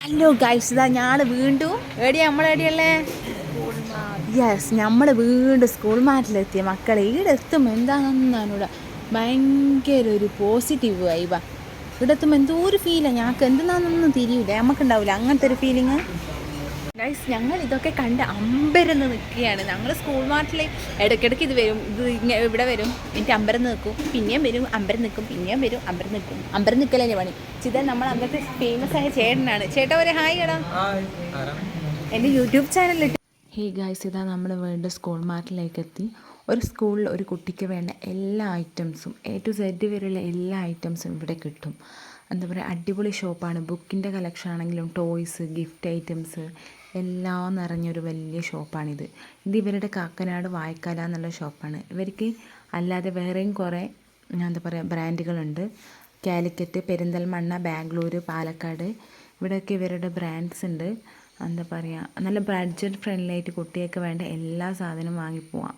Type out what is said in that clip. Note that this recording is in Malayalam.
ഹലോ ഗൈസ്, ഇതാ ഞാൻ വീണ്ടും നമ്മളെവിടെയല്ലേ നമ്മൾ വീണ്ടും സ്കൂൾ മാറ്റിലെത്തിയ മക്കളെ ഇവിടെ എത്തും എന്താണെന്നാണ് ഭയങ്കര ഒരു പോസിറ്റീവ് വൈബാ. ഇവിടെ എത്തുമ്പോൾ എന്തോ ഒരു ഫീലാണ്, ഞങ്ങൾക്ക് എന്തെന്നാണെന്നൊന്നും തിരിയില്ല, നമുക്കുണ്ടാവില്ല അങ്ങനത്തെ ഒരു ഫീലിങ്. ഗൈസ്, ഞങ്ങൾ ഇതൊക്കെ കണ്ട് അമ്പരന്ന് നിൽക്കുകയാണ്. ഞങ്ങൾ സ്കൂൾ മാറ്റിൽ ഇടയ്ക്കിടയ്ക്ക് ഇത് വരും, ഇവിടെ വരും, എനിക്ക് അമ്പരം നിൽക്കും, പിന്നെയും വരും, അമ്പരം നിൽക്കും, പിന്നെയും വരും, അമ്പരം നിൽക്കും. അമ്പരം നിൽക്കലല്ലേ പണി. ചിതൻ നമ്മൾ അന്നത്തെ ഫേമസ് ആയ ചേട്ടനാണ്. ചേട്ടാ ഒരു ഹായ് എടാ, എൻ്റെ യൂട്യൂബ് ചാനലിൽ. ഹേ ഗൈസ്, ഇതാ നമ്മൾ വീണ്ടും സ്കൂൾ മാർട്ടിലേക്ക് എത്തി. ഒരു സ്കൂളിൽ ഒരു കുട്ടിക്ക് വേണ്ട എല്ലാ ഐറ്റംസും A to Z വരെയുള്ള എല്ലാ ഐറ്റംസും ഇവിടെ കിട്ടും. എന്താ പറയുക, അടിപൊളി ഷോപ്പാണ്. ബുക്കിൻ്റെ കളക്ഷൻ ആണെങ്കിലും ടോയ്സ്, ഗിഫ്റ്റ് ഐറ്റംസ് എല്ലാം നിറഞ്ഞൊരു വലിയ ഷോപ്പാണിത്. ഇത് ഇവരുടെ കാക്കനാട് വായക്കാല എന്നുള്ള ഷോപ്പാണ്. ഇവർക്ക് അല്ലാതെ വേറെയും കുറേ എന്താ പറയുക ബ്രാൻഡുകളുണ്ട്. കാലിക്കറ്റ്, പെരിന്തൽമണ്ണ, ബാംഗ്ലൂർ, പാലക്കാട്, ഇവിടെയൊക്കെ ഇവരുടെ ബ്രാൻഡ്സ് ഉണ്ട്. എന്താ പറയുക, നല്ല ബഡ്ജറ്റ് ഫ്രണ്ട്ലി ആയിട്ട് കുട്ടികൾക്ക് വേണ്ട എല്ലാ സാധനവും വാങ്ങിപ്പോവാം.